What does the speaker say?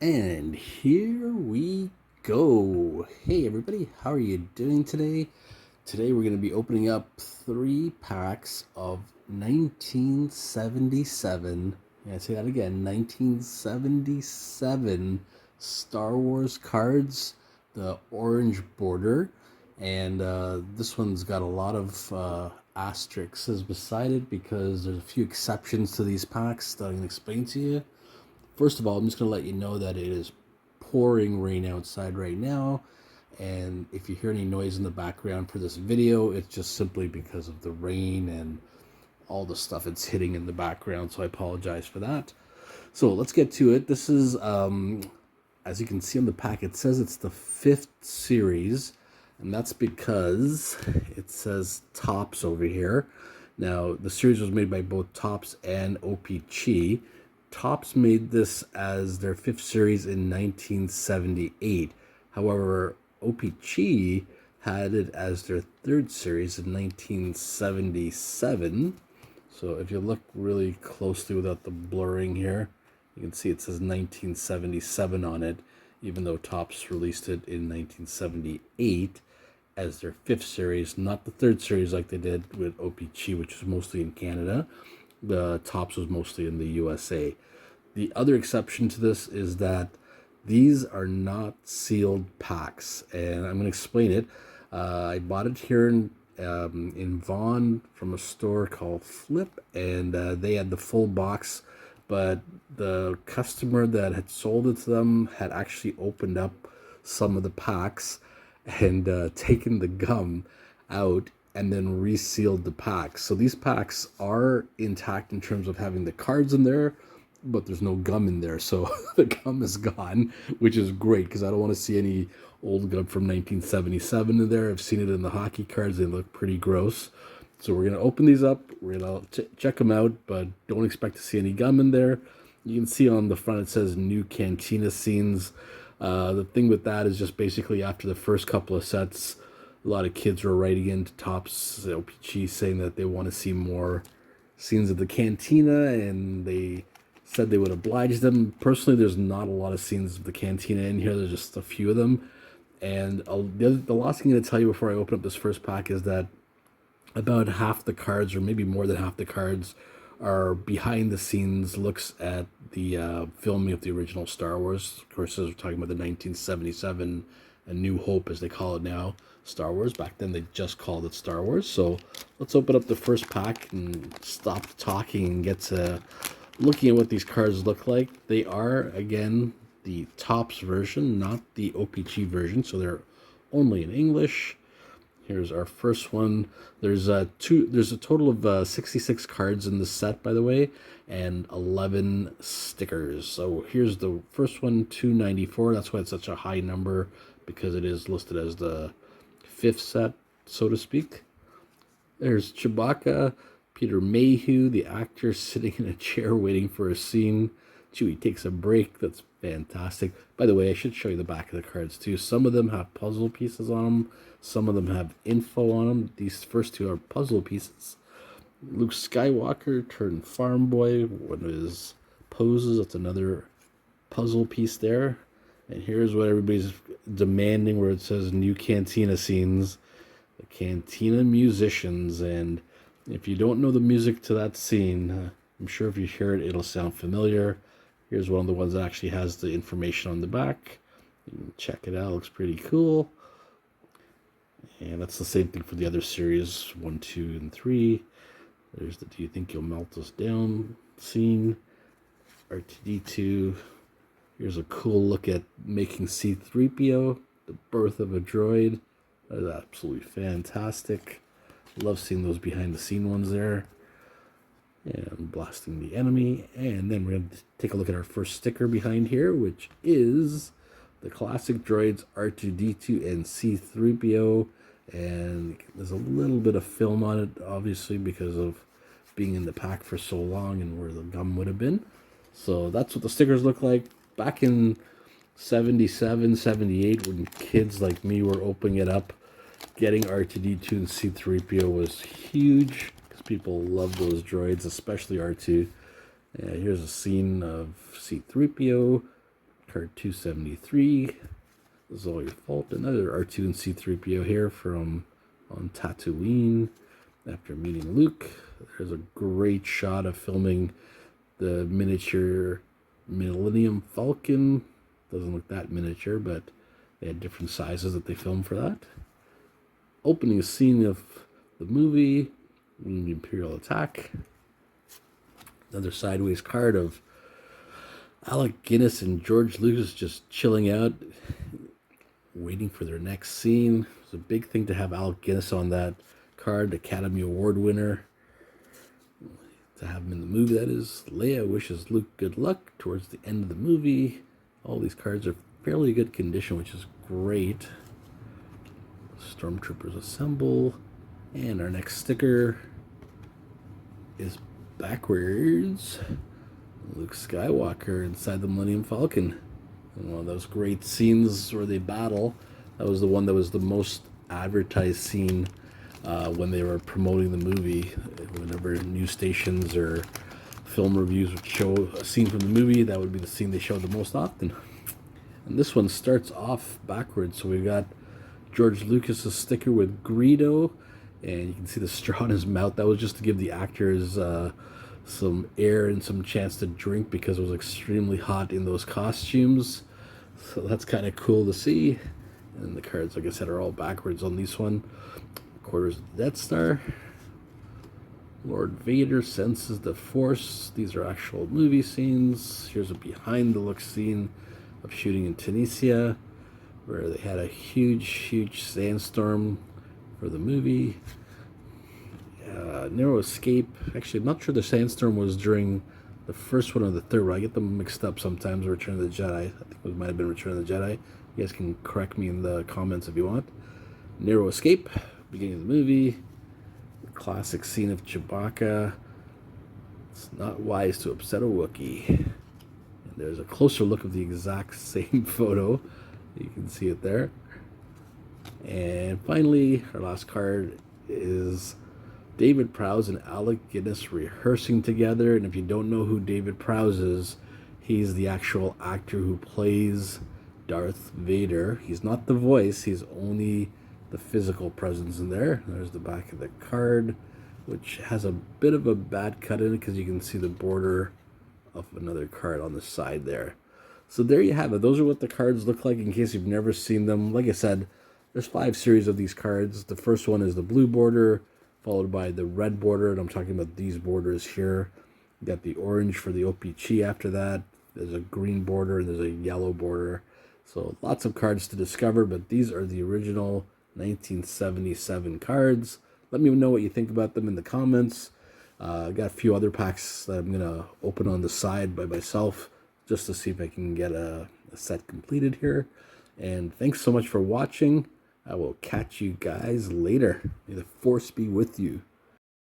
And here we go. Hey everybody, how are you doing today? Today we're going to be opening up 3 packs of 1977. I say that again, 1977 Star Wars cards, the orange border. And this one's got a lot of asterisks beside it because there's a few exceptions to these packs that I'm going to explain to you. First of all, I'm just going to let you know that it is pouring rain outside right now. And if you hear any noise in the background for this video, it's just simply because of the rain and all the stuff it's hitting in the background. So I apologize for that. So let's get to it. This is, as you can see on the pack, it says it's the 5th series. And that's because it says Topps over here. Now, the series was made by both Topps and OPC. Topps made this as their 5th series in 1978. However, OPC had it as their 3rd series in 1977. So if you look really closely without the blurring here, you can see it says 1977 on it, even though Topps released it in 1978 as their 5th series, not the 3rd series like they did with OPC, which is mostly in Canada. The Topps was mostly in the USA. The other exception to this is that these are not sealed packs, and I'm going to explain it. I bought it here in Vaughan from a store called Flip, and they had the full box, but the customer that had sold it to them had actually opened up some of the packs and taken the gum out and then resealed the packs. So these packs are intact in terms of having the cards in there, but there's no gum in there. So the gum is gone, which is great because I don't want to see any old gum from 1977 in there. I've seen it in the hockey cards. They look pretty gross. So we're going to open these up. We're going to check them out, but don't expect to see any gum in there. You can see on the front it says new Cantina scenes. The thing with that is just basically after the first couple of sets, a lot of kids were writing into Topps LPG saying that they want to see more scenes of the Cantina, and they said they would oblige them. Personally, there's not a lot of scenes of the Cantina in here. There's just a few of them. And the last thing I'm going to tell you before I open up this first pack is that about half the cards, or maybe more than half the cards, are behind the scenes looks at the filming of the original Star Wars. Of course, as we're talking about the 1977 A New Hope, as they call it now, Star Wars. Back then, they just called it Star Wars. So let's open up the first pack and stop talking and get to looking at what these cards look like. They are, again, the Topps version, not the OPG version. So they're only in English. Here's our first one. There's a total of 66 cards in the set, by the way, and 11 stickers. So here's the first one, 294. That's why it's such a high number, because it is listed as the 5th set, so to speak. There's Chewbacca, Peter Mayhew, the actor, sitting in a chair waiting for a scene. Chewie takes a break. That's fantastic. By the way, I should show you the back of the cards too. Some of them have puzzle pieces on them. Some of them have info on them. These first two are puzzle pieces. Luke Skywalker turned farm boy. One of his poses. That's another puzzle piece there. And here's what everybody's demanding, where it says new Cantina scenes. The Cantina musicians. And if you don't know the music to that scene, I'm sure if you hear it, it'll sound familiar. Here's one of the ones that actually has the information on the back. You can check it out. It looks pretty cool. And that's the same thing for the other series, 1, 2, and 3. There's the Do You Think You'll Melt Us Down scene. R2-D2. Here's a cool look at making C-3PO, the birth of a droid. That is absolutely fantastic. Love seeing those behind the scene ones there. And blasting the enemy. And then we're going to take a look at our first sticker behind here, which is the classic droids R2-D2 and C-3PO. And there's a little bit of film on it, obviously, because of being in the pack for so long and where the gum would have been. So that's what the stickers look like. Back in 77, 78, when kids like me were opening it up, getting R2-D2 and C-3PO was huge, because people love those droids, especially R2. Here's a scene of C-3PO Card 273. This is all your fault. Another R2 and C3PO here from on Tatooine after meeting Luke. There's a great shot of filming the miniature Millennium Falcon. Doesn't look that miniature, but they had different sizes that they filmed for that. Opening scene of the movie, the Imperial attack. Another sideways card of Alec Guinness and George Lucas just chilling out, waiting for their next scene. It's a big thing to have Alec Guinness on that card, Academy Award winner. To have him in the movie, that is. Leia wishes Luke good luck towards the end of the movie. All these cards are fairly good condition, which is great. Stormtroopers assemble. And our next sticker is backwards. Luke Skywalker inside the Millennium Falcon. And one of those great scenes where they battle. That was the one that was the most advertised scene when they were promoting the movie. Whenever news stations or film reviews would show a scene from the movie, that would be the scene they showed the most often. And this one starts off backwards. So we got George Lucas's sticker with Greedo, and you can see the straw in his mouth. That was just to give the actors some air and some chance to drink because it was extremely hot in those costumes. So that's kind of cool to see. And the cards, like I said, are all backwards on this one. Quarters of the Death Star. Lord Vader senses the Force. These are actual movie scenes. Here's a behind the look scene of shooting in Tunisia, where they had a huge sandstorm for the movie. Narrow Escape. Actually, I'm not sure the sandstorm was during the first one or the third one. I get them mixed up sometimes. Return of the Jedi. I think it might have been Return of the Jedi. You guys can correct me in the comments if you want. Narrow Escape. Beginning of the movie. The classic scene of Chewbacca. It's not wise to upset a Wookiee. And there's a closer look of the exact same photo. You can see it there. And finally, our last card is David Prowse and Alec Guinness rehearsing together. And if you don't know who David Prowse is, he's the actual actor who plays Darth Vader. He's not the voice, he's only the physical presence in there. There's the back of the card, which has a bit of a bad cut in it because you can see the border of another card on the side there. So there you have it. Those are what the cards look like in case you've never seen them. Like I said, there's 5 series of these cards. The first one is the blue border, followed by the red border, and I'm talking about these borders here. You got the orange for the OPC after that. There's a green border and there's a yellow border. So lots of cards to discover, but these are the original 1977 cards. Let me know what you think about them in the comments. I got a few other packs that I'm going to open on the side by myself just to see if I can get a set completed here. And thanks so much for watching. I will catch you guys later. May the Force be with you.